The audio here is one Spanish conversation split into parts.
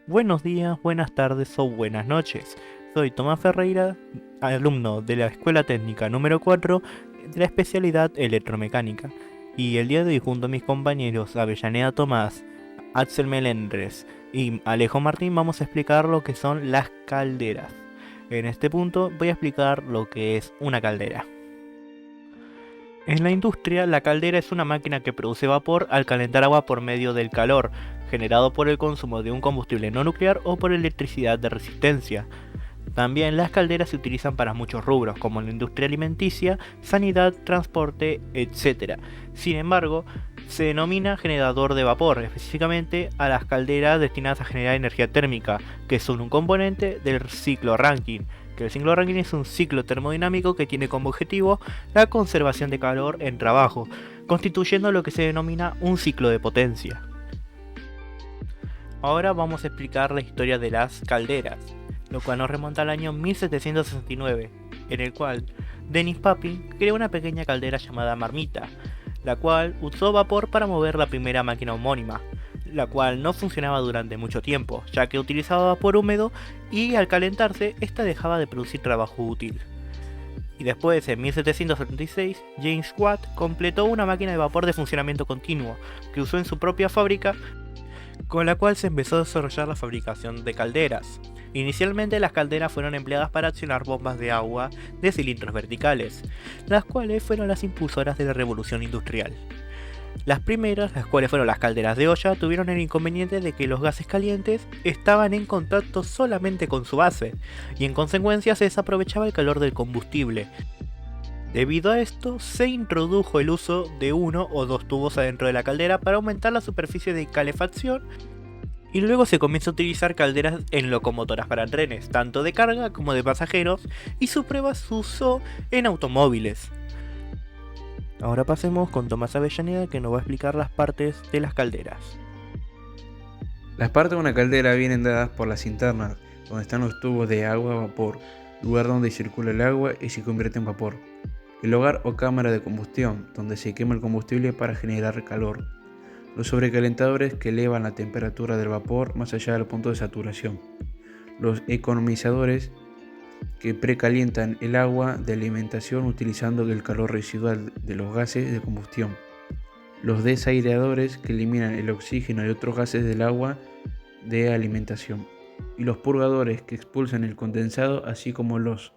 Buenos días, buenas tardes o buenas noches. Soy Tomás Ferreira, alumno de la Escuela Técnica número 4 de la especialidad electromecánica. Y el día de hoy, junto a mis compañeros Avellaneda Tomás, Axel Melendres y Alejo Martín, vamos a explicar lo que son las calderas. En este punto voy a explicar lo que es una caldera. En la industria, la caldera es una máquina que produce vapor al calentar agua por medio del calor, generado por el consumo de un combustible no nuclear o por electricidad de resistencia. También las calderas se utilizan para muchos rubros, como la industria alimenticia, sanidad, transporte, etc. Sin embargo, se denomina generador de vapor, específicamente a las calderas destinadas a generar energía térmica, que son un componente del ciclo Rankine. Que el ciclo Rankine es un ciclo termodinámico que tiene como objetivo la conservación de calor en trabajo, constituyendo lo que se denomina un ciclo de potencia. Ahora vamos a explicar la historia de las calderas, lo cual nos remonta al año 1769, en el cual Denis Papin creó una pequeña caldera llamada marmita, la cual usó vapor para mover la primera máquina homónima, la cual no funcionaba durante mucho tiempo, ya que utilizaba vapor húmedo y al calentarse, esta dejaba de producir trabajo útil. Y después, en 1776, James Watt completó una máquina de vapor de funcionamiento continuo, que usó en su propia fábrica, con la cual se empezó a desarrollar la fabricación de calderas. Inicialmente las calderas fueron empleadas para accionar bombas de agua de cilindros verticales, las cuales fueron las impulsoras de la revolución industrial. Las primeras, las cuales fueron las calderas de olla, tuvieron el inconveniente de que los gases calientes estaban en contacto solamente con su base, y en consecuencia se desaprovechaba el calor del combustible. Debido a esto, se introdujo el uso de uno o dos tubos adentro de la caldera para aumentar la superficie de calefacción, y luego se comienza a utilizar calderas en locomotoras para trenes, tanto de carga como de pasajeros, y su prueba se usó en automóviles. Ahora pasemos con Tomás Avellaneda, que nos va a explicar las partes de las calderas. Las partes de una caldera vienen dadas por las internas, donde están los tubos de agua-vapor, lugar donde circula el agua y se convierte en vapor. El hogar o cámara de combustión, donde se quema el combustible para generar calor. Los sobrecalentadores que elevan la temperatura del vapor más allá del punto de saturación. Los economizadores que precalientan el agua de alimentación utilizando el calor residual de los gases de combustión. Los desaireadores que eliminan el oxígeno y otros gases del agua de alimentación. Y los purgadores que expulsan el condensado, así como los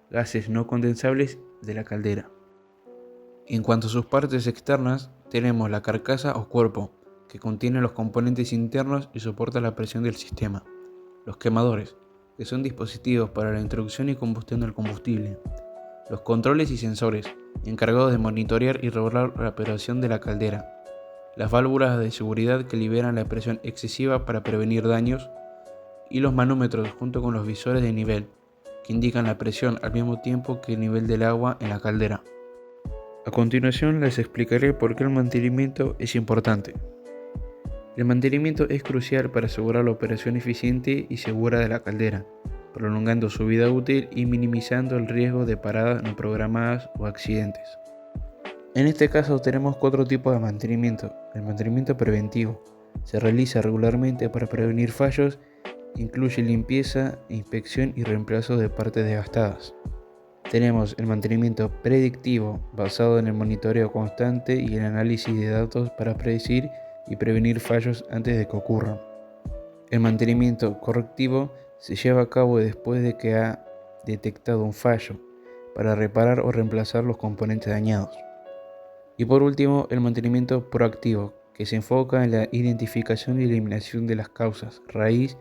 gases no condensables de la caldera. En cuanto a sus partes externas, tenemos la carcasa o cuerpo, que contiene los componentes internos y soporta la presión del sistema. Los quemadores, que son dispositivos para la introducción y combustión del combustible. Los controles y sensores, encargados de monitorear y regular la operación de la caldera. Las válvulas de seguridad que liberan la presión excesiva para prevenir daños. Y los manómetros junto con los visores de nivel, que indican la presión al mismo tiempo que el nivel del agua en la caldera. A continuación les explicaré por qué el mantenimiento es importante. El mantenimiento es crucial para asegurar la operación eficiente y segura de la caldera, prolongando su vida útil y minimizando el riesgo de paradas no programadas o accidentes. En este caso tenemos 4 tipos de mantenimiento. El mantenimiento preventivo se realiza regularmente para prevenir fallos, incluye limpieza, inspección y reemplazo de partes desgastadas. Tenemos el mantenimiento predictivo, basado en el monitoreo constante y el análisis de datos para predecir y prevenir fallos antes de que ocurran. El mantenimiento correctivo se lleva a cabo después de que ha detectado un fallo, para reparar o reemplazar los componentes dañados. Y por último, el mantenimiento proactivo, que se enfoca en la identificación y eliminación de las causas raíz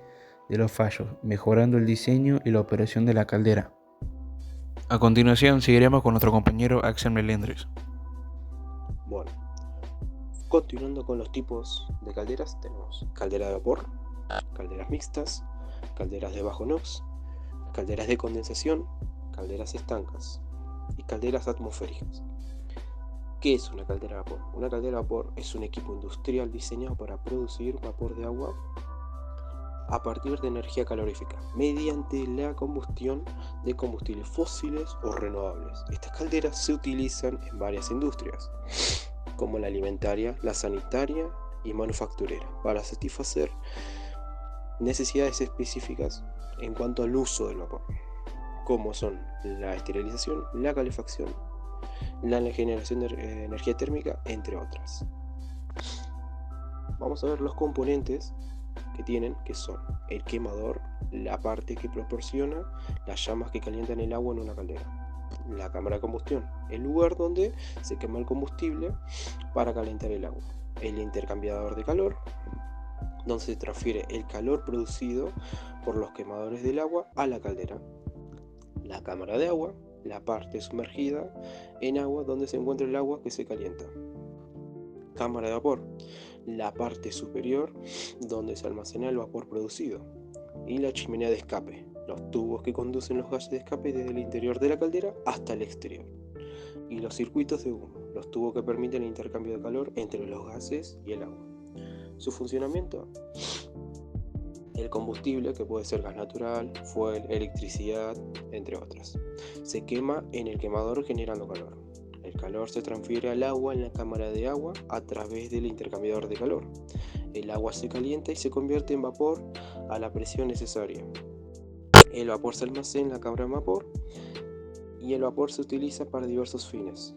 de los fallos, mejorando el diseño y la operación de la caldera. A continuación seguiremos con nuestro compañero Axel Melendres. Bueno, continuando con los tipos de calderas, tenemos caldera de vapor, calderas mixtas, calderas de bajo NOx, calderas de condensación, calderas estancas y calderas atmosféricas. ¿Qué es una caldera de vapor? Una caldera de vapor es un equipo industrial diseñado para producir vapor de agua a partir de energía calorífica, mediante la combustión de combustibles fósiles o renovables. Estas calderas se utilizan en varias industrias, como la alimentaria, la sanitaria y manufacturera, para satisfacer necesidades específicas en cuanto al uso del vapor, como son la esterilización, la calefacción, la generación de energía térmica, entre otras. Vamos a ver los componentes que tienen, que son el quemador, la parte que proporciona las llamas que calientan el agua en una caldera, la cámara de combustión, el lugar donde se quema el combustible para calentar el agua, el intercambiador de calor, donde se transfiere el calor producido por los quemadores del agua a la caldera, la cámara de agua, la parte sumergida en agua donde se encuentra el agua que se calienta, cámara de vapor, la parte superior donde se almacena el vapor producido, y la chimenea de escape, los tubos que conducen los gases de escape desde el interior de la caldera hasta el exterior, y los circuitos de humo, los tubos que permiten el intercambio de calor entre los gases y el agua. Su funcionamiento: el combustible, que puede ser gas natural, fuel, electricidad, entre otras, se quema en el quemador generando calor. El calor se transfiere al agua en la cámara de agua a través del intercambiador de calor. El agua se calienta y se convierte en vapor a la presión necesaria. El vapor se almacena en la cámara de vapor y el vapor se utiliza para diversos fines,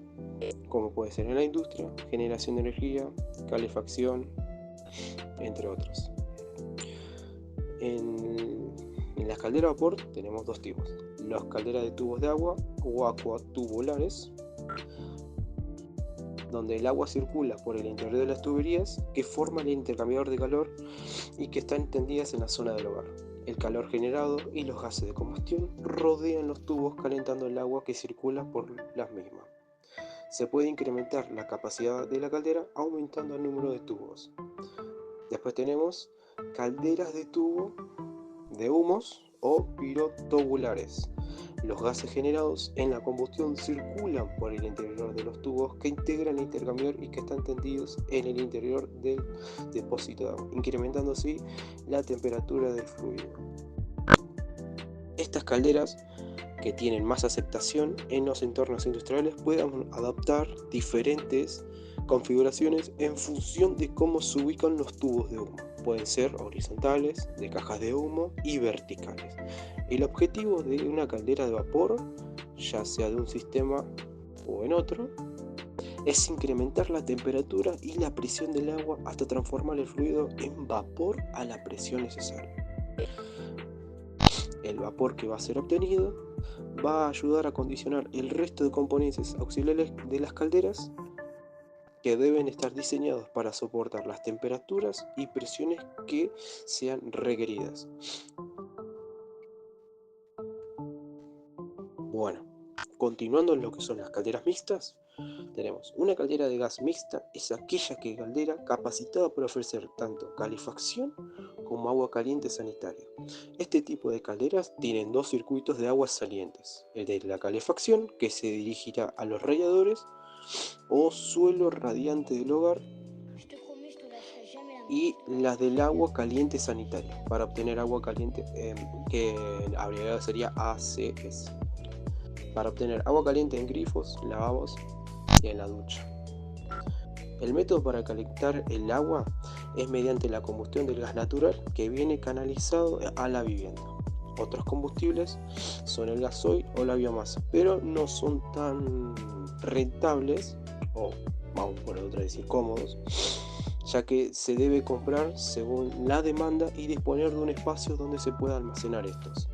como puede ser en la industria, generación de energía, calefacción, entre otros. En las calderas de vapor tenemos dos tipos: las calderas de tubos de agua o acuatubulares, donde el agua circula por el interior de las tuberías que forman el intercambiador de calor y que están tendidas en la zona del hogar. El calor generado y los gases de combustión rodean los tubos calentando el agua que circula por las mismas. Se puede incrementar la capacidad de la caldera aumentando el número de tubos. Después tenemos calderas de tubo de humos o pirotobulares. Los gases generados en la combustión circulan por el interior de los tubos que integran el intercambiador y que están tendidos en el interior del depósito de agua, incrementando así la temperatura del fluido. Estas calderas, que tienen más aceptación en los entornos industriales, pueden adaptar diferentes configuraciones en función de cómo se ubican los tubos de humo. Pueden ser horizontales, de cajas de humo, y verticales. El objetivo de una caldera de vapor, ya sea de un sistema o en otro, es incrementar la temperatura y la presión del agua hasta transformar el fluido en vapor a la presión necesaria. El vapor que va a ser obtenido va a ayudar a acondicionar el resto de componentes auxiliares de las calderas, que deben estar diseñados para soportar las temperaturas y presiones que sean requeridas. Bueno, continuando en lo que son las calderas mixtas, tenemos una caldera de gas mixta. Es aquella caldera capacitada para ofrecer tanto calefacción como agua caliente sanitaria. Este tipo de calderas tienen dos circuitos de aguas salientes: el de la calefacción, que se dirigirá a los radiadores o suelo radiante del hogar, y las del agua caliente sanitaria, para obtener agua caliente, que abreviado sería ACS, para obtener agua caliente en grifos, lavabos y en la ducha. El método para calentar el agua es mediante la combustión del gas natural, que viene canalizado a la vivienda. Otros combustibles son el gasoil o la biomasa, pero no son tan rentables, o vamos por otra decir cómodos, ya que se debe comprar según la demanda y disponer de un espacio donde se pueda almacenar estos.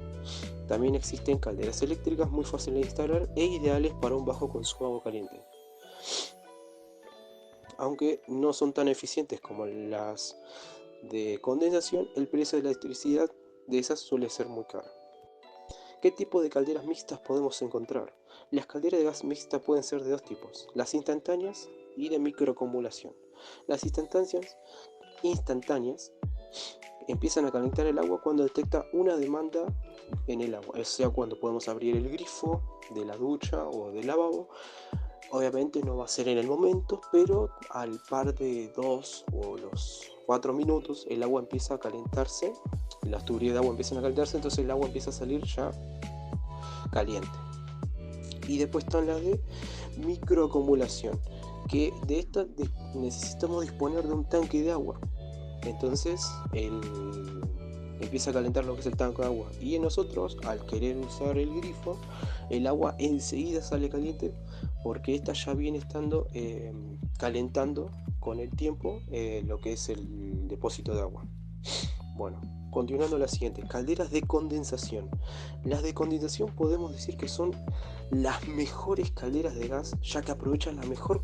También existen calderas eléctricas muy fáciles de instalar e ideales para un bajo consumo de agua caliente. Aunque no son tan eficientes como las de condensación, el precio de la electricidad de esas suele ser muy caro. ¿Qué tipo de calderas mixtas podemos encontrar? Las calderas de gas mixtas pueden ser de dos tipos: las instantáneas y de microacumulación. Las instantáneas empiezan a calentar el agua cuando detecta una demanda en el agua, o sea, cuando podemos abrir el grifo de la ducha o del lavabo. Obviamente no va a ser en el momento, pero al par de 2 o los 4 minutos el agua empieza a calentarse, las tuberías de agua empiezan a calentarse, entonces el agua empieza a salir ya caliente. Y después están las de microacumulación, que de esta necesitamos disponer de un tanque de agua. Entonces el empieza a calentar lo que es el tanque de agua. Y en nosotros, al querer usar el grifo, el agua enseguida sale caliente porque esta ya viene estando calentando con el tiempo lo que es el depósito de agua. Bueno, continuando la siguiente, calderas de condensación. Las de condensación podemos decir que son las mejores calderas de gas, ya que aprovechan mucho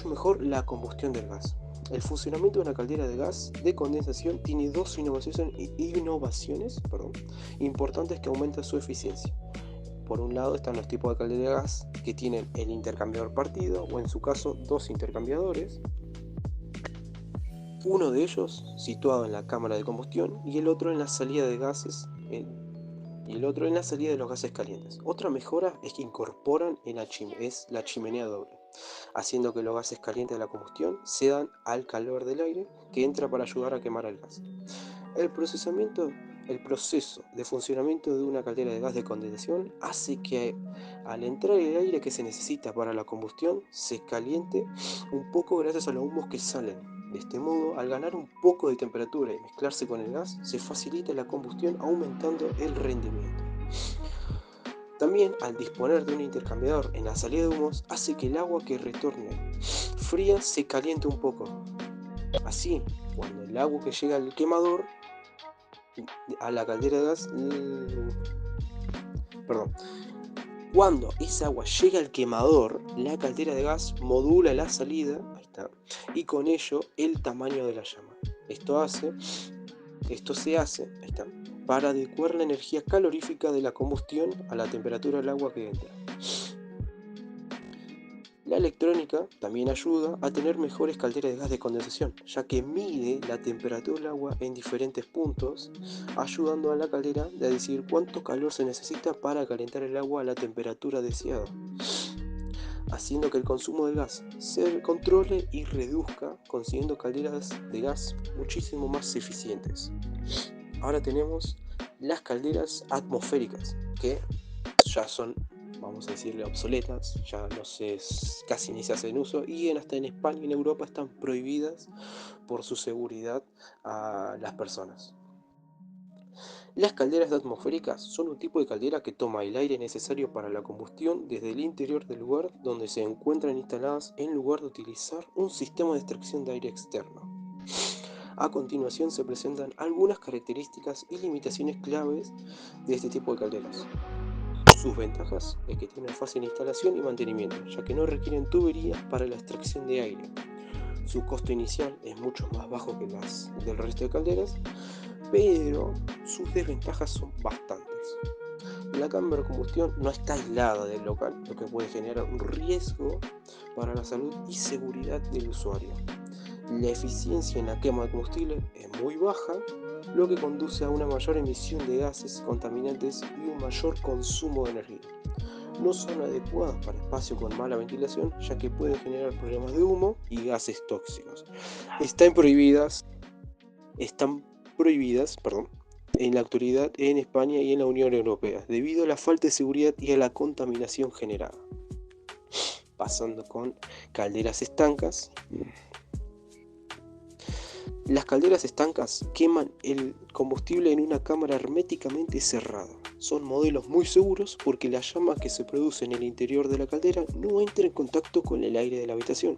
mejor la combustión del gas. El funcionamiento de una caldera de gas de condensación tiene dos innovaciones importantes que aumentan su eficiencia. Por un lado están los tipos de caldera de gas que tienen el intercambiador partido, o en su caso dos intercambiadores, uno de ellos situado en la cámara de combustión y el otro en la salida de gases y el otro en la salida de los gases calientes. Otra mejora es que incorporan la chimenea doble, haciendo que los gases calientes de la combustión cedan al calor del aire que entra para ayudar a quemar el gas. El proceso de funcionamiento de una caldera de gas de condensación hace que al entrar el aire que se necesita para la combustión se caliente un poco gracias a los humos que salen. De este modo, al ganar un poco de temperatura y mezclarse con el gas, se facilita la combustión aumentando el rendimiento. También, al disponer de un intercambiador en la salida de humos, hace que el agua que retorne fría se caliente un poco. Así, cuando el agua que llega al quemador, a la caldera de gas, cuando esa agua llega al quemador, la caldera de gas modula la salida, y con ello el tamaño de la llama. Esto se hace para adecuar la energía calorífica de la combustión a la temperatura del agua que entra. La electrónica también ayuda a tener mejores calderas de gas de condensación, ya que mide la temperatura del agua en diferentes puntos, ayudando a la caldera a decidir cuánto calor se necesita para calentar el agua a la temperatura deseada, haciendo que el consumo del gas se controle y reduzca, consiguiendo calderas de gas muchísimo más eficientes. Ahora tenemos las calderas atmosféricas, que ya son, vamos a decirle, obsoletas, ya casi ni se hacen uso, y hasta en España y en Europa están prohibidas por su seguridad a las personas. Las calderas atmosféricas son un tipo de caldera que toma el aire necesario para la combustión desde el interior del lugar donde se encuentran instaladas en lugar de utilizar un sistema de extracción de aire externo. A continuación se presentan algunas características y limitaciones claves de este tipo de calderas. Sus ventajas es que tienen fácil instalación y mantenimiento, ya que no requieren tuberías para la extracción de aire. Su costo inicial es mucho más bajo que las del resto de calderas, pero sus desventajas son bastantes. La cámara de combustión no está aislada del local, lo que puede generar un riesgo para la salud y seguridad del usuario. La eficiencia en la quema de combustible es muy baja, lo que conduce a una mayor emisión de gases contaminantes y un mayor consumo de energía. No son adecuadas para espacios con mala ventilación, ya que pueden generar problemas de humo y gases tóxicos. Están prohibidas en la actualidad en España y en la Unión Europea, debido a la falta de seguridad y a la contaminación generada. Pasando con calderas estancas. Las calderas estancas queman el combustible en una cámara herméticamente cerrada. Son modelos muy seguros porque la llama que se produce en el interior de la caldera no entra en contacto con el aire de la habitación,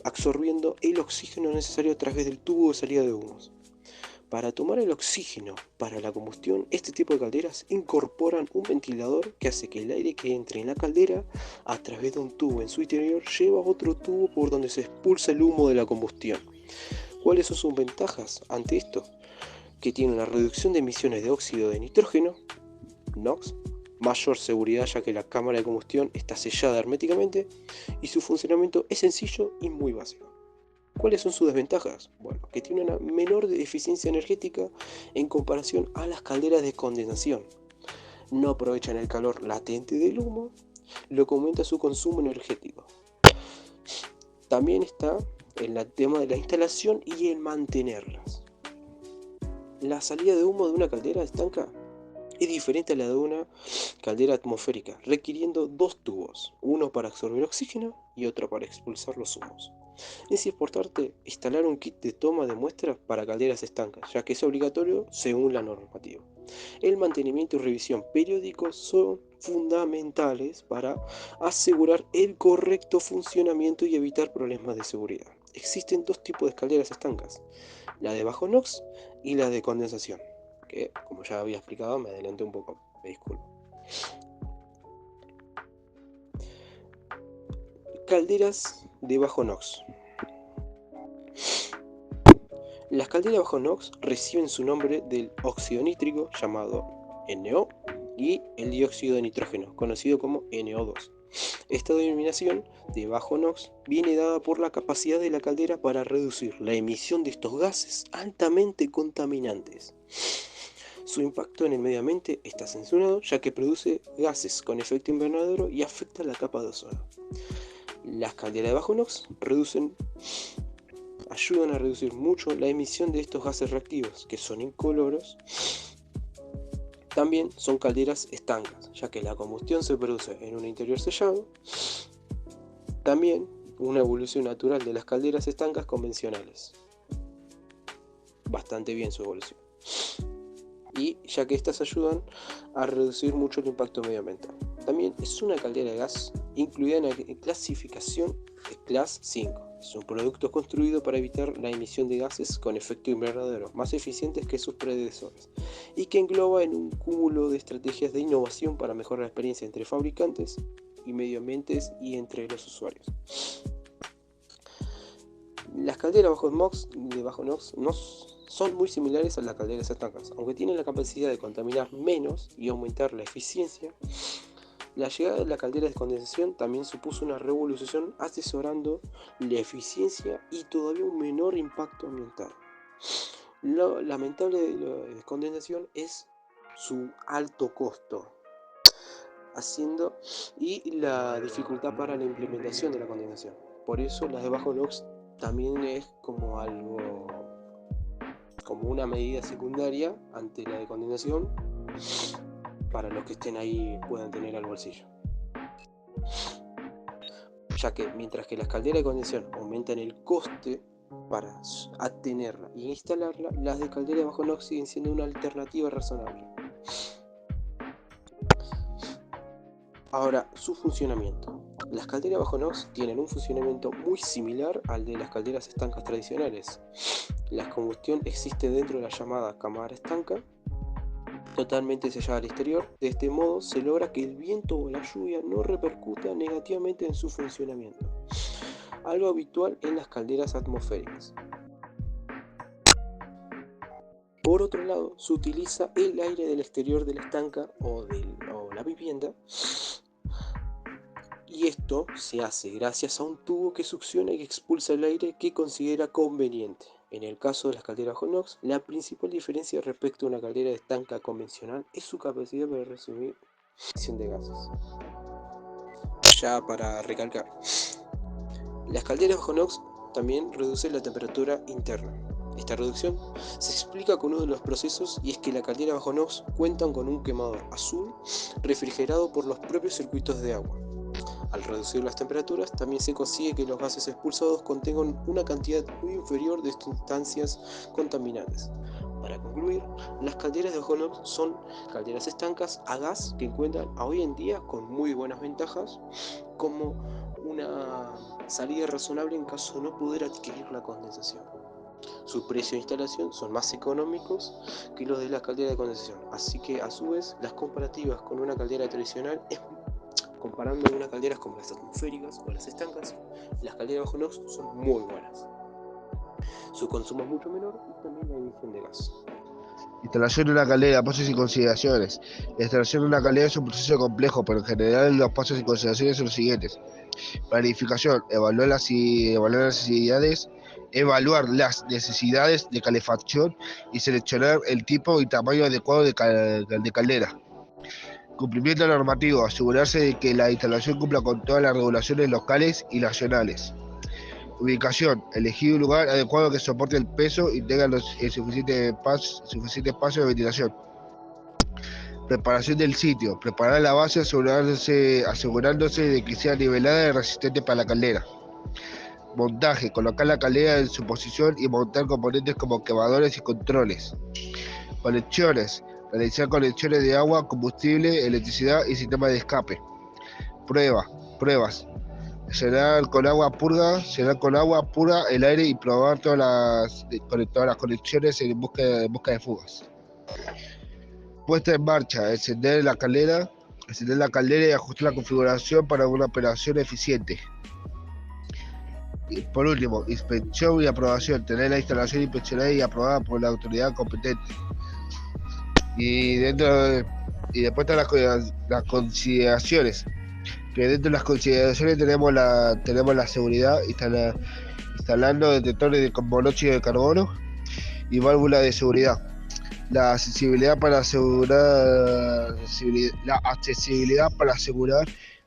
absorbiendo el oxígeno necesario a través del tubo de salida de humos. Para tomar el oxígeno para la combustión, este tipo de calderas incorporan un ventilador que hace que el aire que entre en la caldera a través de un tubo en su interior lleva a otro tubo por donde se expulsa el humo de la combustión. ¿Cuáles son sus ventajas ante esto? Que tiene una reducción de emisiones de óxido de nitrógeno, NOx, mayor seguridad ya que la cámara de combustión está sellada herméticamente y su funcionamiento es sencillo y muy básico. ¿Cuáles son sus desventajas? Bueno, que tiene una menor eficiencia energética en comparación a las calderas de condensación. No aprovechan el calor latente del humo, lo que aumenta su consumo energético. También está el tema de la instalación y el mantenerlas. La salida de humo de una caldera estanca es diferente a la de una caldera atmosférica, requiriendo dos tubos, uno para absorber oxígeno y otro para expulsar los humos. es importante instalar un kit de toma de muestras para calderas estancas, ya que es obligatorio según la normativa. El mantenimiento y revisión periódicos son fundamentales para asegurar el correcto funcionamiento y evitar problemas de seguridad. Existen dos tipos de calderas estancas, la de bajo NOx y la de condensación, que como ya había explicado me adelanté un poco, me disculpo. Calderas de bajo NOx. Las calderas bajo NOx reciben su nombre del óxido nítrico llamado NO y el dióxido de nitrógeno conocido como NO2. Esta denominación de bajo NOx viene dada por la capacidad de la caldera para reducir la emisión de estos gases altamente contaminantes. Su impacto en el medio ambiente está censurado ya que produce gases con efecto invernadero y afecta la capa de ozono. Las calderas de bajo NOx ayudan a reducir mucho la emisión de estos gases reactivos, que son incoloros. También son calderas estancas, ya que la combustión se produce en un interior sellado. También una evolución natural de las calderas estancas convencionales. Bastante bien su evolución. Y ya que estas ayudan a reducir mucho el impacto medioambiental. También es una caldera de gas incluida en la clasificación de Class 5. Es un producto construido para evitar la emisión de gases con efecto invernadero más eficientes que sus predecesores y que engloba en un cúmulo de estrategias de innovación para mejorar la experiencia entre fabricantes y medio ambientes y entre los usuarios. Las calderas de bajo NOx no son muy similares a las calderas estancas, aunque tienen la capacidad de contaminar menos y aumentar la eficiencia. La llegada de la caldera de condensación también supuso una revolución asesorando la eficiencia y todavía un menor impacto ambiental. Lo lamentable de la condensación es su alto costo, y la dificultad para la implementación de la condensación. Por eso la de bajo NOx también es como una medida secundaria ante la de condensación, para los que estén ahí puedan tener al bolsillo. Ya que mientras que las calderas de condensación aumentan el coste para tenerla y instalarla, las de caldera de bajo NOx siguen siendo una alternativa razonable. Ahora, su funcionamiento. Las calderas bajo NOx tienen un funcionamiento muy similar al de las calderas estancas tradicionales. La combustión existe dentro de la llamada cámara estanca, totalmente sellada al exterior. De este modo se logra que el viento o la lluvia no repercuta negativamente en su funcionamiento, algo habitual en las calderas atmosféricas. Por otro lado, se utiliza el aire del exterior de la estanca o la vivienda, y esto se hace gracias a un tubo que succiona y expulsa el aire que considera conveniente. En el caso de las calderas bajo NOx, la principal diferencia respecto a una caldera de estanca convencional es su capacidad para recibir emisión de gases. Ya para recalcar, las calderas bajo NOx también reducen la temperatura interna. Esta reducción se explica con uno de los procesos, y es que la caldera bajo NOx cuentan con un quemador azul refrigerado por los propios circuitos de agua. Al reducir las temperaturas, también se consigue que los gases expulsados contengan una cantidad muy inferior de sustancias contaminantes. Para concluir, las calderas de bajo NOx son calderas estancas a gas que encuentran hoy en día con muy buenas ventajas, como una salida razonable en caso de no poder adquirir la condensación. Su precio de instalación son más económicos que los de la caldera de condensación, así que a su vez las comparativas con una caldera tradicional comparando unas calderas como las atmosféricas o las estancas, las calderas bajo NOx son muy buenas. Su consumo es mucho menor y también la emisión de gas. Instalación de una caldera, pasos y consideraciones. La instalación de una caldera es un proceso complejo, pero en general los pasos y consideraciones son los siguientes. Planificación, evaluar las necesidades de calefacción y seleccionar el tipo y tamaño adecuado de caldera. Cumplimiento normativo, asegurarse de que la instalación cumpla con todas las regulaciones locales y nacionales. Ubicación, elegir un lugar adecuado que soporte el peso y tenga el suficiente espacio de ventilación. Preparación del sitio, preparar la base asegurándose de que sea nivelada y resistente para la caldera. Montaje: colocar la caldera en su posición y montar componentes como quemadores y controles. Conexiones: realizar conexiones de agua, combustible, electricidad y sistema de escape. Pruebas: llenar con agua pura el aire y probar todas las conexiones en busca de fugas. Puesta en marcha: encender la caldera y ajustar la configuración para una operación eficiente. Y por último, inspección y aprobación: tener la instalación inspeccionada y aprobada por la autoridad competente. Y después están las consideraciones. Que dentro de las consideraciones tenemos la seguridad, instalando detectores de monóxido de carbono y válvula de seguridad. La accesibilidad para asegurar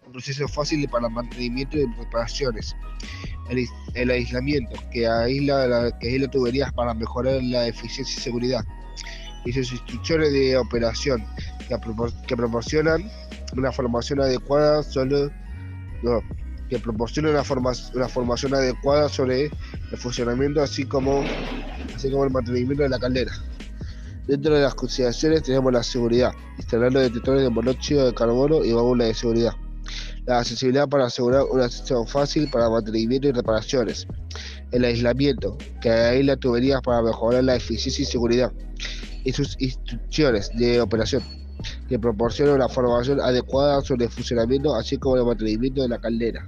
un proceso fácil para mantenimiento y reparaciones. El aislamiento, que aísla tuberías para mejorar la eficiencia y seguridad. Y sus instrucciones de operación, que proporcionan una formación adecuada sobre el funcionamiento, así como el mantenimiento de la caldera. Dentro de las consideraciones tenemos la seguridad, instalando detectores de monóxido de carbono y válvula de seguridad. La accesibilidad para asegurar un acceso fácil para mantenimiento y reparaciones. El aislamiento, que aísla tuberías para mejorar la eficiencia y seguridad. Y sus instrucciones de operación, que proporcionan una formación adecuada sobre el funcionamiento, así como el mantenimiento de la caldera.